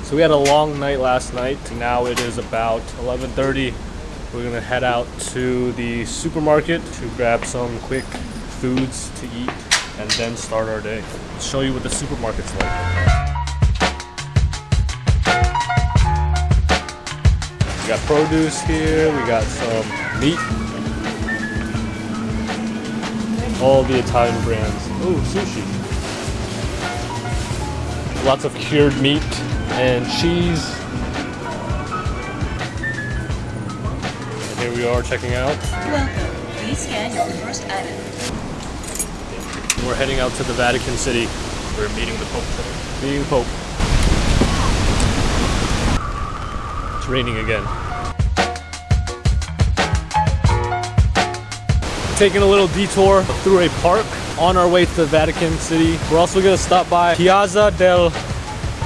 So we had a long night last night. Now it is about 11:30. We're gonna head out to the supermarket to grab some quick foods to eat and then start our day. I'll show you what the supermarket's like. We got produce here, we got some meat. All the Italian brands. Ooh, sushi. Lots of cured meat and cheese. And here we are checking out. Welcome. Please scan your first item. We're heading out to the Vatican City. We're meeting the Pope today. Meeting the Pope. It's raining again. Taking a little detour through a park on our way to the Vatican City. We're also gonna stop by Piazza del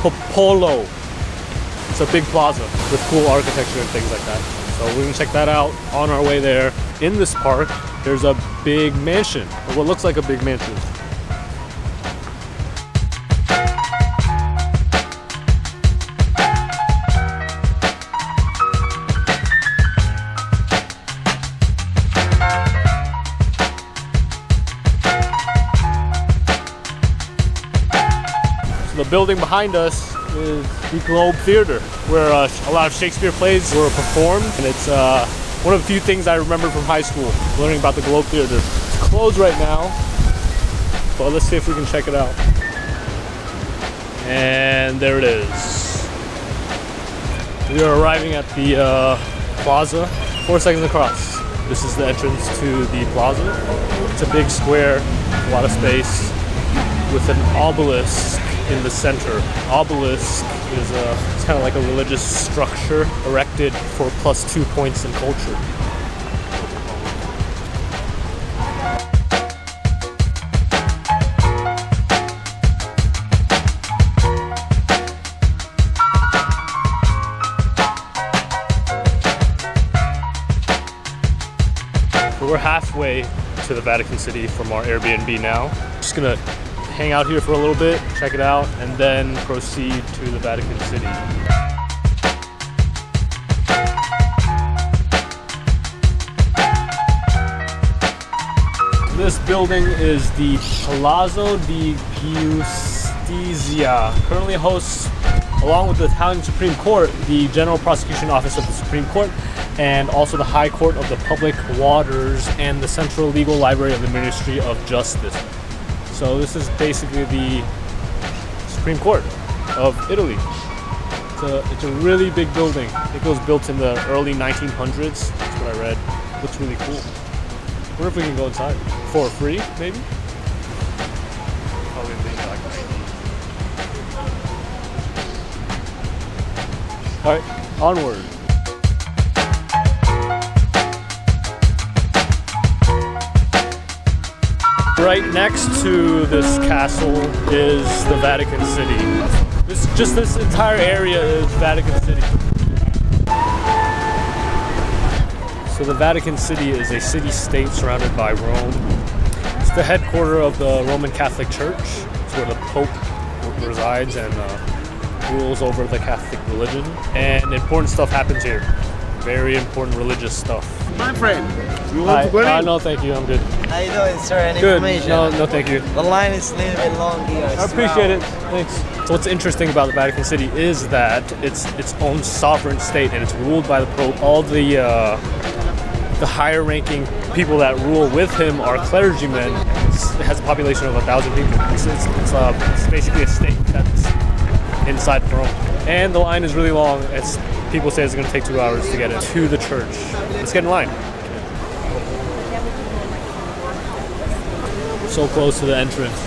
Popolo. It's a big plaza with cool architecture and things like that. So we're gonna check that out on our way there. In this park, there's a big mansion, or what looks like a big mansion. The building behind us is the Globe Theater, where a lot of Shakespeare plays were performed, and it's one of the few things I remember from high school, learning about the Globe Theater. It's closed right now, but let's see if we can check it out. And there it is. We are arriving at the plaza, 4 seconds across. This is the entrance to the plaza. It's a big square, a lot of space, with an obelisk in the center. Obelisk is it's kind of like a religious structure erected for +2 points in culture. So we're halfway to the Vatican City from our Airbnb now. Just gonna hang out here for a little bit, check it out, and then proceed to the Vatican City. This building is the Palazzo di Giustizia. Currently hosts, along with the Italian Supreme Court, the General Prosecution Office of the Supreme Court, and also the High Court of the Public Waters and the Central Legal Library of the Ministry of Justice. So this is basically the Supreme Court of Italy. It's a really big building. I think it was built in the early 1900s. That's what I read. Looks really cool. I wonder if we can go inside. For free, maybe? Probably like 90. Alright, onward. Right next to this castle is the Vatican City. This entire area is Vatican City. So the Vatican City is a city-state surrounded by Rome. It's the headquarters of the Roman Catholic Church. It's where the Pope resides and rules over the Catholic religion. And important stuff happens here. Very important religious stuff. My friend, you want to go in? No, thank you. I'm good. How you doing, sir? Any Good. information? No, thank you. The line is a little bit long here. I appreciate it. Thanks. So what's interesting about the Vatican City is that it's its own sovereign state and it's ruled by the Pope. All the higher-ranking people that rule with him are clergymen. It has a population of 1,000 people. It's basically a state that's inside Rome. And the line is really long. People say it's going to take 2 hours to get into the church. Let's get in line. So close to the entrance.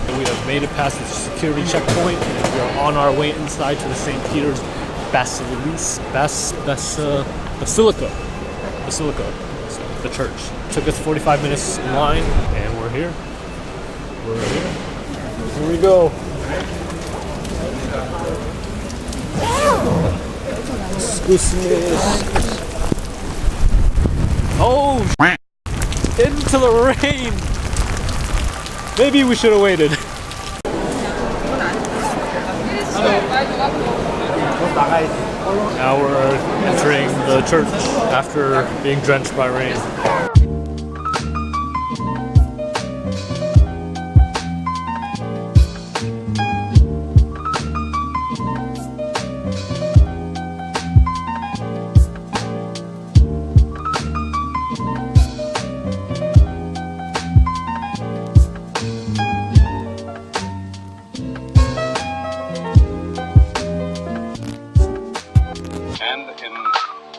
And we have made it past the security checkpoint and we are on our way inside to the St. Peter's Basilica, the church. It took us 45 minutes in line and we're here. Here we go. Excuse me. Oh, into the rain. Maybe we should have waited. Now we're entering the church after being drenched by rain. And in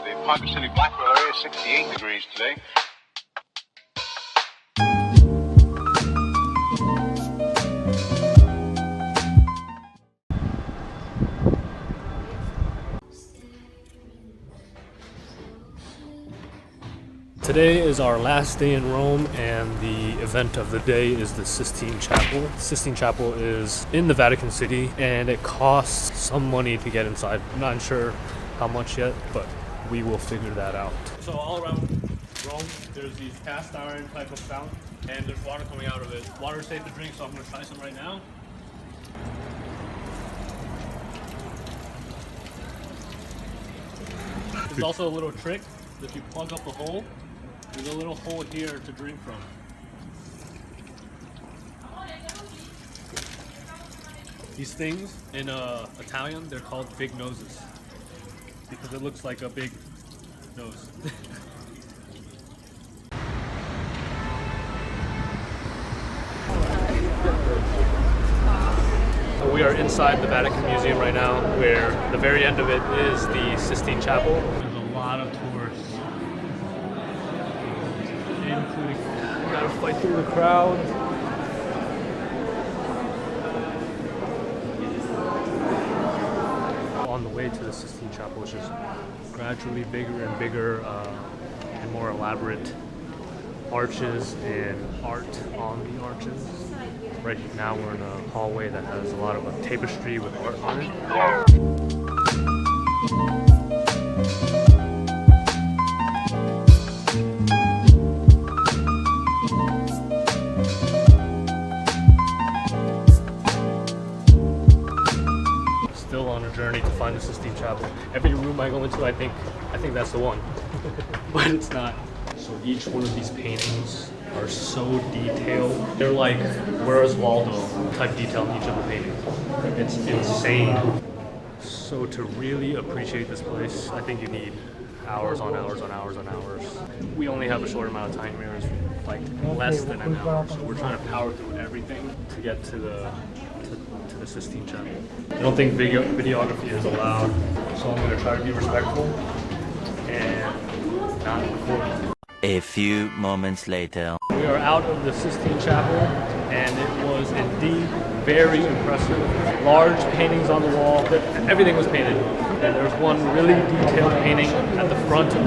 the Ponca City Blackwell area, 68 degrees today. Today is our last day in Rome, and the event of the day is the Sistine Chapel. The Sistine Chapel is in the Vatican City, and it costs some money to get inside. I'm not sure how much yet, but we will figure that out. So all around Rome, there's these cast iron type of fountain, and there's water coming out of it. Water is safe to drink, so I'm going to try some right now. There's also a little trick. If you plug up the hole, there's a little hole here to drink from. These things in Italian, they're called big noses because it looks like a big nose. We are inside the Vatican Museum right now, where the very end of it is the Sistine Chapel. There's a lot of tourists, including, we gotta fight through the crowd. On the way to the Sistine Chapel, which is gradually bigger and bigger and more elaborate arches and art on the arches. Right now we're in a hallway that has a lot of tapestry with art on it. Still on a journey to find the Sistine Chapel. Every room I go into, I think that's the one, but it's not. So each one of these paintings are so detailed. They're like Where's Waldo type detail in each of the paintings. It's insane. So to really appreciate this place, I think you need hours on hours on hours on hours. We only have a short amount of time here, it's like less than an hour. So we're trying to power through everything to get to the Sistine Chapel. I don't think videography is allowed, so I'm going to try to be respectful and not record. A few moments later. We are out of the Sistine Chapel, and it was indeed very impressive. Large paintings on the wall, everything was painted. And there's one really detailed painting at the front of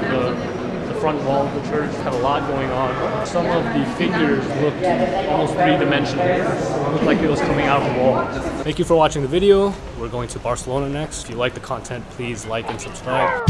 the front wall of the church. Had a lot going on. Some of the figures looked almost three-dimensional. It looked like it was coming out of the wall. Thank you for watching the video. We're going to Barcelona next. If you like the content, please like and subscribe.